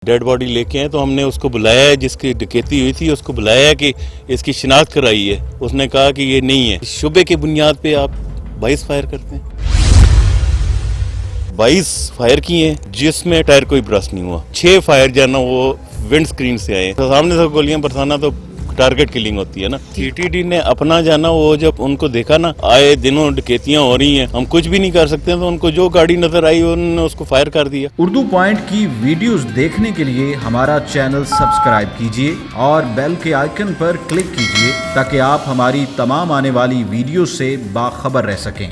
Dead body لے کے آئے تو ہم نے اس کو بلایا ہے، جس کی ڈکیتی ہوئی تھی اس کو بلایا ہے کہ اس کی شناخت کرائی ہے. اس نے کہا کہ یہ نہیں ہے. شبے کی بنیاد پہ آپ 22 فائر کرتے ہیں. 22 فائر کیے ہیں جس میں ٹائر کوئی برسٹ نہیں ہوا. 6 فائر جو ہے نا وہ ونڈ سکرین سے آئے. تو سامنے سے گولیاں برسانا تو ٹارگٹ کلنگ ہوتی ہے نا. ٹی ٹی ڈی نے اپنا جانا وہ جب ان کو دیکھا نا آئے دنوں ڈکیتیاں ہو رہی ہیں، ہم کچھ بھی نہیں کر سکتے، تو ان کو جو گاڑی نظر آئی انہوں نے اس کو فائر کر دیا. اردو پوائنٹ کی ویڈیوز دیکھنے کے لیے ہمارا چینل سبسکرائب کیجیے اور بیل کے آئیکن پر کلک کیجیے تاکہ آپ ہماری تمام آنے والی ویڈیوز سے باخبر رہ سکیں.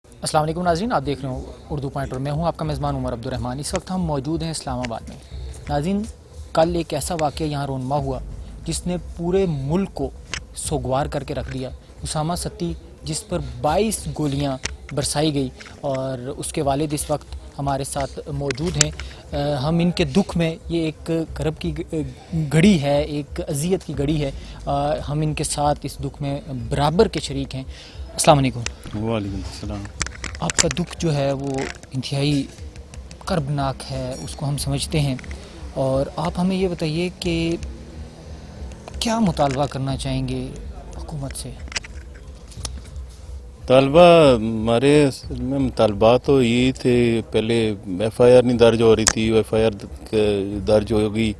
السلام علیکم ناظرین، آپ دیکھ رہے ہوں اردو پوائنٹ اور میں ہوں آپ کا میزبان عمر عبدالرحمان. اس وقت ہم موجود ہیں اسلام آباد میں. ناظرین، کل ایک ایسا واقعہ یہاں رونما ہوا جس نے پورے ملک کو سوگوار کر کے رکھ دیا. اسامہ ستی جس پر 22 گولیاں برسائی گئی اور اس کے والد اس وقت ہمارے ساتھ موجود ہیں. ہم ان کے دکھ میں، یہ ایک کرب کی گھڑی ہے، ایک اذیت کی گھڑی ہے، ہم ان کے ساتھ اس دکھ میں برابر کے شریک ہیں. السلام علیکم. وعلیکم السلام. آپ کا دکھ جو ہے وہ انتہائی کربناک ہے، اس کو ہم سمجھتے ہیں، اور آپ ہمیں یہ بتائیے کہ کیا مطالبہ کرنا چاہیں گے حکومت سے؟ طالبہ ہمارے میں مطالبات تو یہی تھے. پہلے ایف آئی آر نہیں درج ہو رہی تھی، ایف آئی آر درج ہو گئی.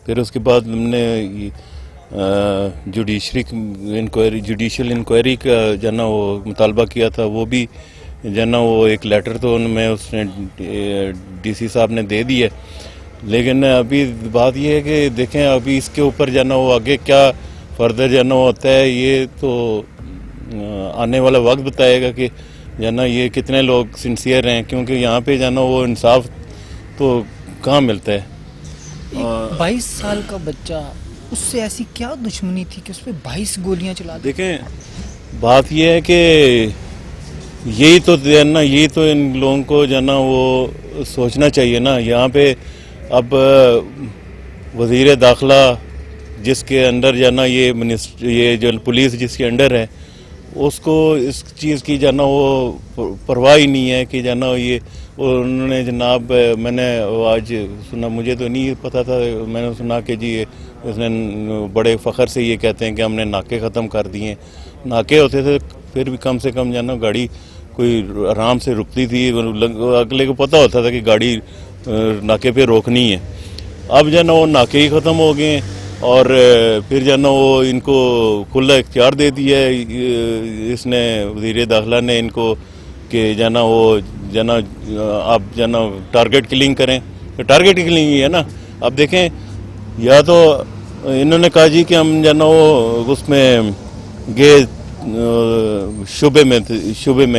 پھر اس کے بعد ہم نے جوڈیشل انکوائری کا جو نا وہ مطالبہ کیا تھا. وہ بھی جو نا وہ ایک لیٹر تو ان میں اس نے ڈی سی صاحب نے دے دی ہے. لیکن ابھی بات یہ ہے کہ دیکھیں ابھی اس کے اوپر جو نا وہ آگے کیا فردر جو نا ہوتا ہے، یہ تو آنے والا وقت بتائے گا کہ جو نا یہ کتنے لوگ سنسیئر ہیں، کیونکہ یہاں پہ جو نا وہ انصاف تو کہاں ملتا ہے. 22 سال کا بچہ، اس سے ایسی کیا دشمنی تھی کہ اس پہ 22 گولیاں چلا دی؟ دیکھیں بات یہ ہے کہ یہی تو جو نا یہی تو ان لوگوں کو جو نا وہ سوچنا چاہیے نا. یہاں پہ اب وزیر داخلہ جس کے انڈر جو نا یہ جو پولیس جس کے انڈر ہے، اس کو اس چیز کی جو نا وہ پرواہ ہی نہیں ہے کہ جو نا یہ انہوں نے جناب، میں نے آج سنا، مجھے تو نہیں پتا تھا، میں نے سنا کہ جی اس نے بڑے فخر سے یہ کہتے ہیں کہ ہم نے ناکے ختم کر دیے. ناکے ہوتے تھے پھر بھی کم سے کم جو نا گاڑی کوئی آرام سے رکتی تھی، اگلے کو پتہ ہوتا تھا کہ گاڑی ناکے پہ روکنی ہے. اب جو نا وہ ناکے ہی ختم ہو گئے ہیں، اور پھر جو نا وہ ان کو کھلا اختیار دے دیا ہے اس نے، وزیر داخلہ نے ان کو، کہ جو نا وہ جو نا آپ جو نا ٹارگٹ کلنگ کریں. ٹارگٹ کلنگ ہی ہے نا. اب دیکھیں، یا تو انہوں نے کہا جی کہ ہم جو نا وہ اس میں گئے شعبے میں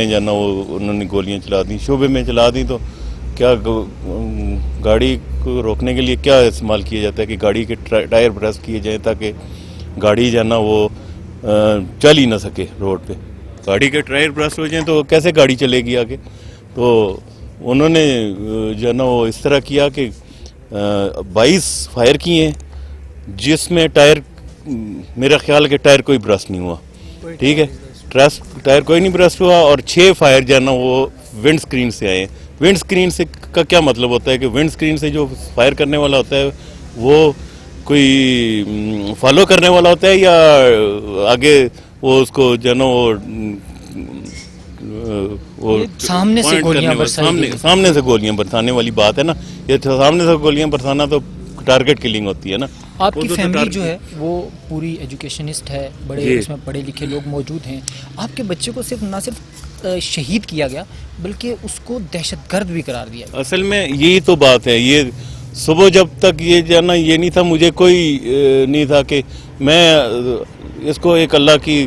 جو نا وہ انہوں نے گولیاں چلا دیں. شعبے میں چلا دیں تو کیا گاڑی کو روکنے کے لیے کیا استعمال کیا جاتا ہے کہ گاڑی کے ٹائر برسٹ کیے جائیں تاکہ گاڑی جو نا وہ چل ہی نہ سکے روڈ پہ. گاڑی کے ٹائر برسٹ ہو جائیں تو کیسے گاڑی چلے گی آگے؟ تو انہوں نے جو نا وہ اس طرح کیا کہ 22 فائر کیے ہیں جس میں ٹائر، میرا خیال ہے کہ ٹائر کوئی برسٹ نہیں ہوا. ٹھیک ہے، ٹائر کوئی نہیں برسٹ ہوا. اور 6 فائر جو نا وہ ونڈ سکرین سے آئے. ونڈ سکرین سے کا کیا مطلب ہوتا ہے کہ ونڈ سکرین سے جو فائر کرنے والا ہوتا ہے وہ کوئی فالو کرنے والا ہوتا ہے، یا آگے وہ اس کو جو نا وہ سامنے سے گولیاں برسانے والی بات ہے نا. یہ سامنے سے گولیاں برسانا تو ٹارگٹ کلنگ ہوتی ہے نا. آپ کی فیملی جو ہے وہ پوری ایجوکیشنسٹ ہے، بڑے اس میں پڑھے لکھے لوگ موجود ہیں. آپ کے بچے کو نہ صرف شہید کیا گیا بلکہ اس کو دہشت گرد بھی قرار دیا گیا. اصل میں یہی تو بات ہے. یہ صبح جب تک یہ جانا یہ نہیں تھا، مجھے کوئی نہیں تھا کہ میں اس کو ایک اللہ کی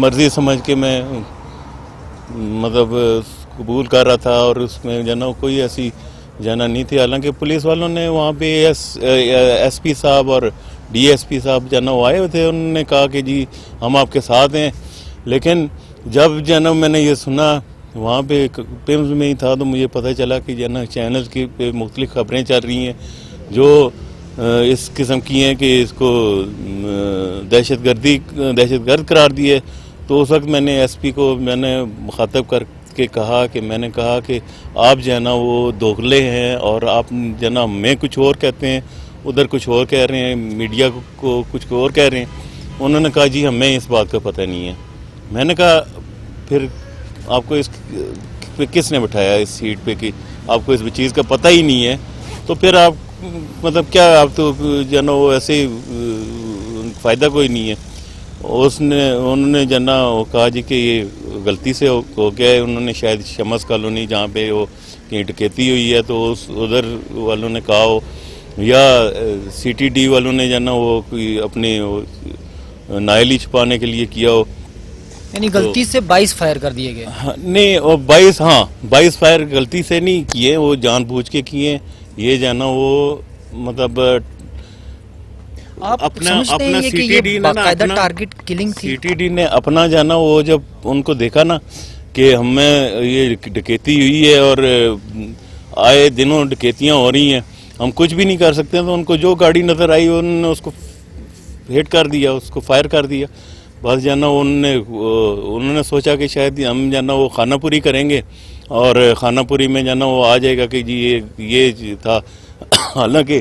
مرضی سمجھ کے میں مطلب قبول کر رہا تھا، اور اس میں جانا کوئی ایسی جانا نہیں تھی. حالانکہ پولیس والوں نے وہاں پہ ایس پی صاحب اور ڈی ایس پی صاحب جو نا وہ آئے ہوئے تھے. انہوں نے کہا کہ جی ہم آپ کے ساتھ ہیں. لیکن جب جو نا میں نے یہ سنا، وہاں پہ پیمز میں ہی تھا، تو مجھے پتہ چلا کہ جو نا چینل کی پہ مختلف خبریں چل رہی ہیں جو اس قسم کی ہیں کہ اس کو دہشت گرد قرار دیے. تو اس وقت میں نے ایس پی کو میں نے مخاطب کے کہا کہ میں نے کہا کہ آپ جو ہے نا وہ دوغلے ہیں اور آپ جو ہے نا میں کچھ اور کہتے ہیں, ادھر کچھ اور کہہ رہے ہیں, میڈیا کو کچھ اور کہہ رہے ہیں. انہوں نے کہا جی ہمیں اس بات کا پتہ نہیں ہے. میں نے کہا پھر آپ کو اس پہ کس نے بٹھایا اس سیٹ پہ کہ آپ کو اس چیز کا پتہ ہی نہیں ہے, تو پھر آپ مطلب کیا, آپ تو جو ہے نا وہ ایسے فائدہ کوئی نہیں ہے. انہوں نے جو ہے نا وہ کہا جی کہ یہ غلطی سے ہو گیا ہے. انہوں نے شاید شمس کالونی جہاں پہ وہ کہیں ڈکیتی ہوئی ہے تو ادھر والوں نے کہا ہو, یا سی ٹی ڈی والوں نے جو ہے نا وہ کوئی اپنی نائلی چھپانے کے لیے کیا ہو. یعنی غلطی سے 22 فائر کر دیے گئے. نہیں, اور 22 فائر غلطی سے نہیں کیے, وہ جان بوجھ کے کیے. یہ جو ہے نا وہ مطلب آپ سمجھتے ہیں کہ یہ باقاعدہ ٹارگٹ کلنگ تھی؟ سی ٹی ڈی نے اپنا جو ہے نا وہ جب ان کو دیکھا نا کہ ہمیں یہ ڈکیتی ہوئی ہے اور آئے دنوں ڈکیتیاں ہو رہی ہیں, ہم کچھ بھی نہیں کر سکتے, تو ان کو جو گاڑی نظر آئی انہوں نے اس کو ہٹ کر دیا, اس کو فائر کر دیا. بس جو ہے نا انہوں نے سوچا کہ شاید ہم جو ہے نا وہ خانہ پوری کریں گے اور خانہ پوری میں جو ہے نا وہ آ جائے گا کہ جی یہ تھا. حالانکہ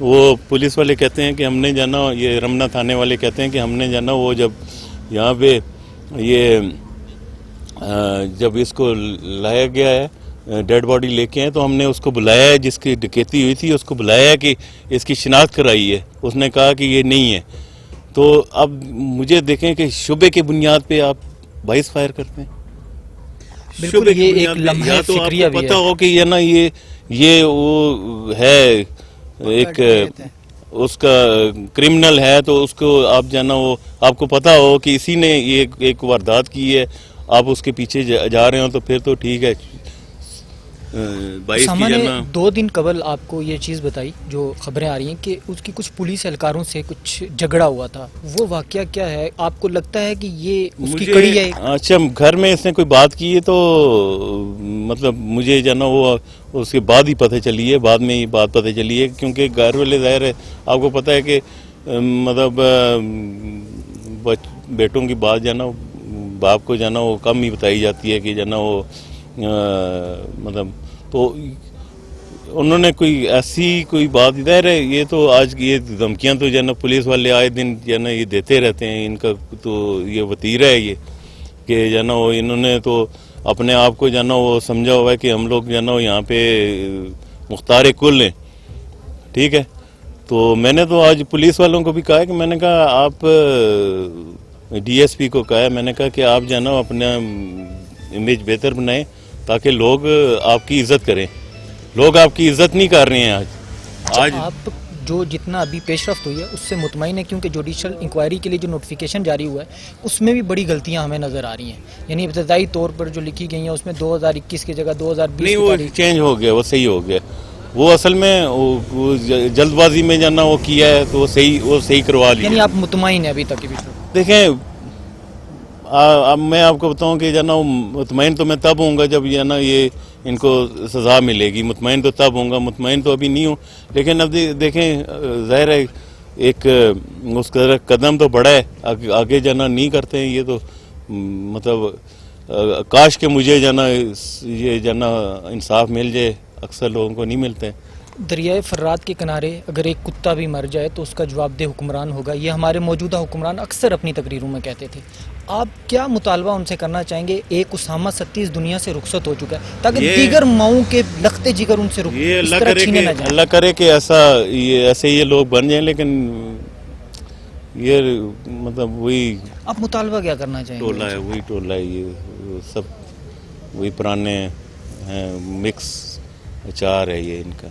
وہ پولیس والے کہتے ہیں کہ ہم نے جو ہے نا, یہ رمنا تھانے والے کہتے ہیں کہ ہم نے جو ہے نا وہ جب یہاں پہ یہ جب اس کو لایا گیا ہے, ڈیڈ باڈی لے کے ہیں, تو ہم نے اس کو بلایا ہے, جس کی ڈکیتی ہوئی تھی اس کو بلایا ہے کہ اس کی شناخت کرائی ہے. اس نے کہا کہ یہ نہیں ہے. تو اب مجھے دیکھیں کہ شبے کی بنیاد پہ آپ 22 فائر کرتے ہیں. بالکل, یہ ایک لمحہ فکریہ بھی ہے. پتہ ہو کہ یہ نا یہ وہ ہے ایک اس کا کرمنل ہے, تو اس کو آپ جو ہے نا وہ آپ کو پتہ ہو کہ اسی نے یہ ایک واردات کی ہے, آپ اس کے پیچھے جا رہے ہو تو پھر تو ٹھیک ہے. اسامہ نے 2 دن قبل آپ کو یہ چیز بتائی, جو خبریں آ رہی ہیں کہ اس کی کچھ پولیس اہلکاروں سے کچھ جھگڑا ہوا تھا. وہ واقعہ کیا ہے؟ آپ کو لگتا ہے کہ یہ اس کی کڑی ہے؟ اچھا, گھر میں اس نے کوئی بات کی ہے تو مطلب مجھے جو ہے نا وہ اس کے بعد ہی پتہ چلی ہے, بعد میں یہ بات پتہ چلی ہے, کیونکہ گھر والے ظاہر ہے آپ کو پتہ ہے کہ مطلب بیٹوں کی بات جو ہے نا باپ کو جو ہے نا وہ کم ہی بتائی جاتی ہے کہ جو ہے نا وہ مطلب, تو انہوں نے کوئی ایسی کوئی بات ظاہر ہے. یہ تو آج یہ دھمکیاں تو جو ہے نا پولیس والے آئے دن جو ہے نا یہ دیتے رہتے ہیں. ان کا تو یہ وتیرہ ہے یہ کہ جو ہے نا وہ انہوں نے تو اپنے آپ کو جو ہے نا وہ سمجھا ہوا ہے کہ ہم لوگ جو ہے نا یہاں پہ مختار کل ہیں. ٹھیک ہے, تو میں نے تو آج پولیس والوں کو بھی کہا کہ میں نے کہا آپ ڈی ایس پی کو کہا ہے, میں نے کہا کہ آپ جو ہے نا اپنا امیج بہتر بنائیں تاکہ لوگ آپ کی عزت کریں. لوگ آپ کی عزت نہیں کر رہے ہیں آج. آپ جو جتنا ابھی پیش رفت ہوئی ہے اس سے مطمئن ہے؟ کیونکہ جوڈیشل انکوائری کے لیے جو نوٹیفیکیشن جاری ہوا ہے اس میں بھی بڑی غلطیاں ہمیں نظر آ رہی ہیں. یعنی ابتدائی طور پر جو لکھی گئی ہیں اس میں 2021 کی جگہ 2020 نہیں, وہ چینج ہو گیا, وہ صحیح ہو گیا. وہ اصل میں جلد بازی میں جانا وہ کیا ہے تو وہ صحیح کروا لیا. یعنی آپ مطمئن ہیں ابھی تک؟ دیکھیں, اب میں آپ کو بتاؤں کہ جو نا مطمئن تو میں تب ہوں گا جب یہ نا یہ ان کو سزا ملے گی. مطمئن تو تب ہوں گا, مطمئن تو ابھی نہیں ہوں. لیکن اب دیکھیں ظاہر ہے ایک اس کا قدم تو بڑا ہے, آگے جانا نہیں کرتے ہیں. یہ تو مطلب کاش کہ مجھے جانا یہ جانا انصاف مل جائے, اکثر لوگوں کو نہیں ملتے. دریائے فرات کے کنارے اگر ایک کتا بھی مر جائے تو اس کا جواب دہ حکمران ہوگا, یہ ہمارے موجودہ حکمران اکثر اپنی تقریروں میں کہتے تھے. آپ کیا مطالبہ ان سے کرنا چاہیں گے؟ ایک اسامہ ستی اس دنیا سے رخصت ہو چکا ہے تاکہ دیگر ماؤں کے لختے جگر ان سے اللہ کرے کہ ایسے یہ لوگ بن جائیں. لیکن یہ مطلب وہی آپ مطالبہ کیا کرنا چاہیں گے؟ ٹولہ ہے, وہی ٹولہ ہے, یہ سب وہی پرانے ہیں, مکس اچار ہے یہ ان کا.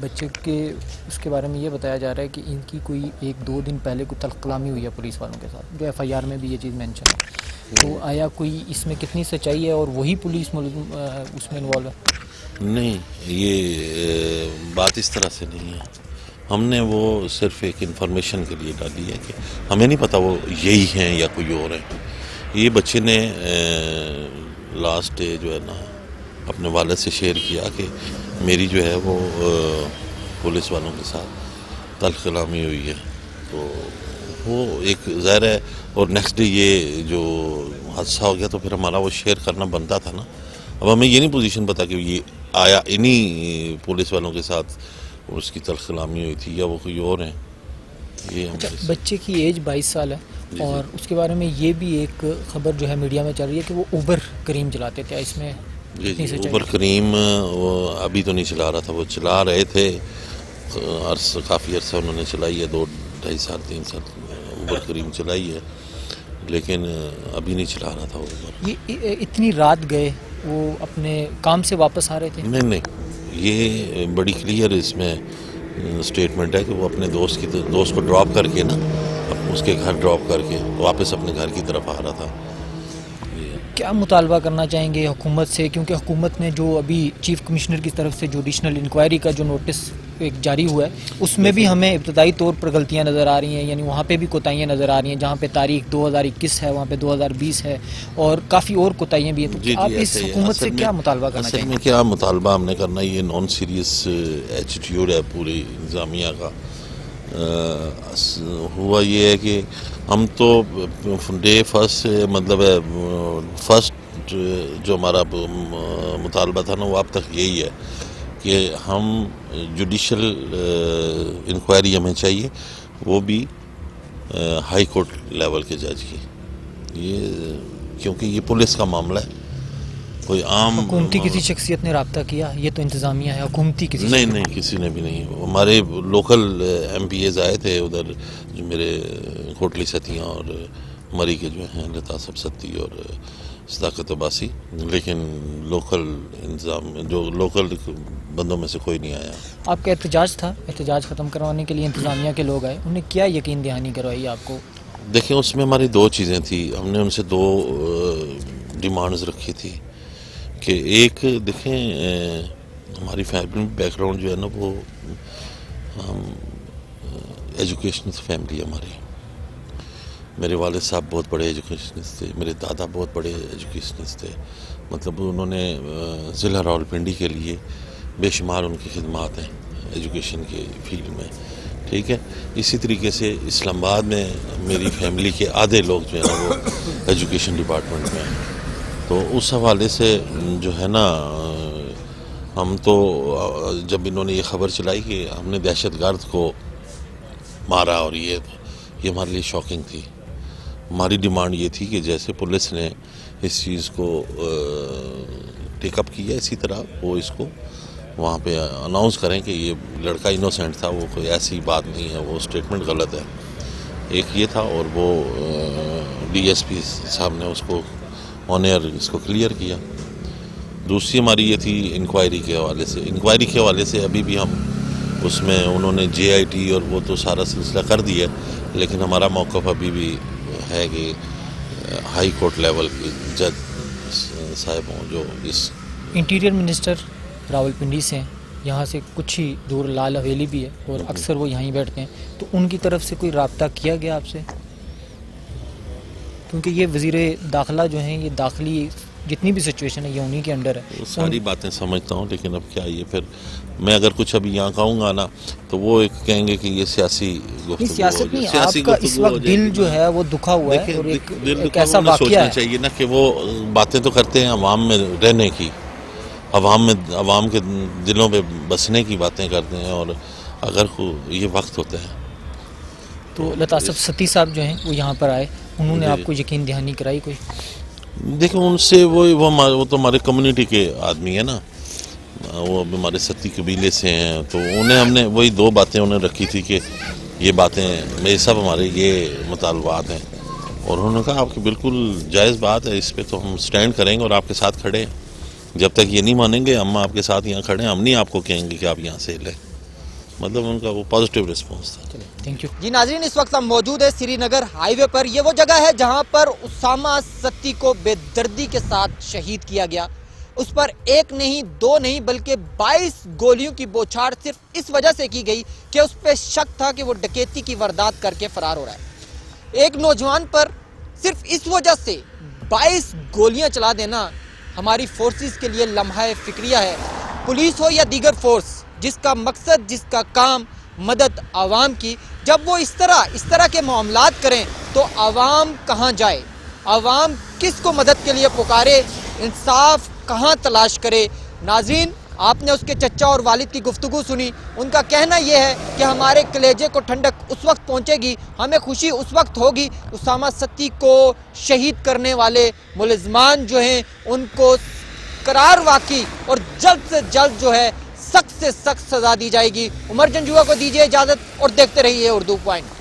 بچے کے اس کے بارے میں یہ بتایا جا رہا ہے کہ ان کی کوئی 1-2 دن پہلے کوئی تلخ کلامی ہوئی ہے پولیس والوں کے ساتھ, جو ایف آئی آر میں بھی یہ چیز مینشن ہے. تو آیا کوئی اس میں کتنی سچائی ہے اور وہی پولیس اس میں انوالو ہے؟ نہیں, یہ بات اس طرح سے نہیں ہے. ہم نے وہ صرف ایک انفارمیشن کے لیے ڈالی ہے کہ ہمیں نہیں پتہ وہ یہی ہیں یا کوئی اور ہیں. یہ بچے نے لاسٹ ڈے جو ہے نا اپنے والد سے شیئر کیا کہ میری جو ہے وہ پولیس والوں کے ساتھ تلخ کلامی ہوئی ہے. تو وہ ایک ظاہر ہے, اور نیکسٹ ڈے یہ جو حادثہ ہو گیا تو پھر ہمارا وہ شیئر کرنا بنتا تھا نا. اب ہمیں یہ نہیں پوزیشن پتا کہ یہ آیا انہی پولیس والوں کے ساتھ اس کی تلخ کلامی ہوئی تھی یا وہ کوئی اور ہیں. یہ بچے کی ایج 22 سال ہے اور اس کے بارے میں یہ بھی ایک خبر جو ہے میڈیا میں چل رہی ہے کہ وہ اوبر کریم چلاتے تھے. اس میں جی اوبر کریم وہ ابھی تو نہیں چلا رہا تھا, وہ چلا رہے تھے کافی عرصہ انہوں نے چلائی ہے, 2-2.5 سال 3 سال اوبر کریم چلائی ہے, لیکن ابھی نہیں چلا رہا تھا اوبر. یہ اتنی رات گئے, وہ اپنے کام سے واپس آ رہے تھے؟ نہیں, یہ بڑی کلیئر اس میں اسٹیٹمنٹ ہے کہ وہ اپنے دوست کو ڈراپ کر کے نا, اس کے گھر ڈراپ کر کے واپس اپنے گھر کی طرف آ رہا تھا. کیا مطالبہ کرنا چاہیں گے حکومت سے, کیونکہ حکومت نے جو ابھی چیف کمشنر کی طرف سے جوڈیشنل انکوائری کا جو نوٹس ایک جاری ہوا ہے اس میں بھی ہمیں ابتدائی طور پر غلطیاں نظر آ رہی ہیں, یعنی وہاں پہ بھی کوتاہیاں نظر آ رہی ہیں, جہاں پہ تاریخ 2021 ہے وہاں پہ 2020 ہے اور کافی اور کوتاہیاں بھی ہیں. تو آپ اس حکومت سے کیا مطالبہ کرنا چاہیں گے؟ اصل میں کیا مطالبہ ہم نے کرنا, یہ نان سیریس ایٹیٹیوڈ ہے پوری انتظامیہ کا. ہوا یہ ہے کہ ہم تو ڈے فرسٹ مطلب ہے فرسٹ جو ہمارا مطالبہ تھا نا وہ اب تک یہی ہے کہ ہم جوڈیشل انکوائری ہمیں چاہیے, وہ بھی ہائی کورٹ لیول کے جج کی. یہ کیونکہ یہ پولیس کا معاملہ ہے, کوئی عام حکومتی کسی شخصیت نے رابطہ کیا؟ یہ تو انتظامیہ ہے, حکومتی کسی نہیں کسی نے بھی نہیں. ہمارے لوکل ایم پی ایز آئے تھے ادھر, جو میرے کوٹلی ستیاں اور مری کے جو ہیں لطاسب ستی اور صداقت عباسی, لیکن لوکل انتظام جو لوکل بندوں میں سے کوئی نہیں آیا. آپ کا احتجاج تھا, احتجاج ختم کروانے کے لیے انتظامیہ کے لوگ آئے, انہوں نے کیا یقین دہانی کروائی آپ کو؟ دیکھیں اس میں ہماری 2 چیزیں تھیں. ہم نے ان سے 2 ڈیمانڈز رکھی تھی کہ ایک دیکھیں ہماری فیملی بیک گراؤنڈ جو ہے نا وہ ایجوکیشنل فیملی ہے ہماری. میرے والد صاحب بہت بڑے ایجوکیشنسٹ تھے, میرے دادا بہت بڑے ایجوکیشنسٹ تھے, مطلب انہوں نے ضلع راولپنڈی کے لیے بے شمار ان کی خدمات ہیں ایجوکیشن کے فیلڈ میں, ٹھیک ہے. اسی طریقے سے اسلام آباد میں میری فیملی کے آدھے لوگ جو ہیں نا وہ ایجوکیشن ڈپارٹمنٹ میں ہیں. تو اس حوالے سے جو ہے نا ہم تو جب انہوں نے یہ خبر چلائی کہ ہم نے دہشت گرد کو مارا اور یہ ہمارے لیے شاکنگ تھی. ہماری ڈیمانڈ یہ تھی کہ جیسے پولیس نے اس چیز کو ٹیک اپ کیا, اسی طرح وہ اس کو وہاں پہ اناؤنس کریں کہ یہ لڑکا انوسینٹ تھا, وہ کوئی ایسی بات نہیں ہے, وہ اسٹیٹمنٹ غلط ہے. ایک یہ تھا, اور وہ ڈی ایس پی صاحب نے اس کو آن ایئر اس کو کلیئر کیا. دوسری ہماری یہ تھی انکوائری کے حوالے سے. انکوائری کے حوالے سے ابھی بھی ہم اس میں انہوں نے جے آئی ٹی اور وہ تو سارا سلسلہ کر دیا, لیکن ہمارا موقف ابھی بھی ہے کہ ہائی کورٹ لیول کے جج صاحب ہوں جو اس. انٹیریئر منسٹر راولپنڈی سے ہیں, یہاں سے کچھ ہی دور لال حویلی بھی ہے اور اکثر وہ یہیں بیٹھتے ہیں, تو ان کی طرف سے کوئی رابطہ کیا گیا آپ سے؟ کیونکہ یہ وزیر داخلہ جو ہیں, یہ داخلی جتنی بھی سچویشن ہے یہ انہی کے انڈر ہے. ساری باتیں سمجھتا ہوں, لیکن اب کیا یہ پھر میں اگر کچھ ابھی یہاں کہوں گا نا تو وہ ایک کہیں گے کہ یہ سیاسی گفتگو. سیاست نہیں, آپ کا اس وقت دل جو ہے وہ دکھا ہوا ہے, اور ایک ایسا واقعہ ہے. چاہیے نا کہ وہ باتیں تو کرتے ہیں عوام میں رہنے کی, عوام کے دلوں پہ بسنے کی باتیں کرتے ہیں, اور اگر یہ وقت ہوتا ہے تو لطاسب ستی صاحب جو ہیں وہ یہاں پر آئے, انہوں نے آپ کو یقین دہانی کرائی کوئی؟ دیکھیں ان سے وہ تو ہمارے کمیونٹی کے آدمی ہیں نا, وہ ہمارے ستی قبیلے سے ہیں, تو انہیں ہم نے وہی 2 باتیں انہیں رکھی تھی کہ یہ باتیں یہ سب ہمارے یہ مطالبات ہیں, اور انہوں نے کہا آپ کی بالکل جائز بات ہے, اس پہ تو ہم سٹینڈ کریں گے اور آپ کے ساتھ کھڑے ہیں. جب تک یہ نہیں مانیں گے ہم آپ کے ساتھ یہاں کھڑے ہیں, ہم نہیں آپ کو کہیں گے کہ آپ یہاں سے لیں. مطلب ان کا وہ پازیٹیو رسپانس تھا. Thank you. جی ناظرین, اس وقت ہم موجود ہیں سری نگر ہائی وے پر. یہ وہ جگہ ہے جہاں پر اسامہ ستی کو بے دردی کے ساتھ شہید کیا گیا. اس پر 1 نہیں 2 نہیں بلکہ 22 گولیوں کی بوچھاڑ صرف اس وجہ سے کی گئی کہ اس پہ شک تھا کہ وہ ڈکیتی کی واردات کر کے فرار ہو رہا ہے. ایک نوجوان پر صرف اس وجہ سے 22 گولیاں چلا دینا ہماری فورسز کے لیے لمحہ فکریہ ہے. پولیس ہو یا دیگر فورس, جس کا مقصد جس کا کام مدد عوام کی, جب وہ اس طرح کے معاملات کریں تو عوام کہاں جائے؟ عوام کس کو مدد کے لیے پکارے, انصاف کہاں تلاش کرے. ناظرین, آپ نے اس کے چچا اور والد کی گفتگو سنی. ان کا کہنا یہ ہے کہ ہمارے کلیجے کو ٹھنڈک اس وقت پہنچے گی, ہمیں خوشی اس وقت ہوگی اسامہ ستی کو شہید کرنے والے ملزمان جو ہیں ان کو قرار واقعی اور جلد سے جلد جو ہے سخت سے سخت سزا دی جائے گی. عمر جنجوعہ کو دیجیے اجازت اور دیکھتے رہیے اردو پوائنٹ.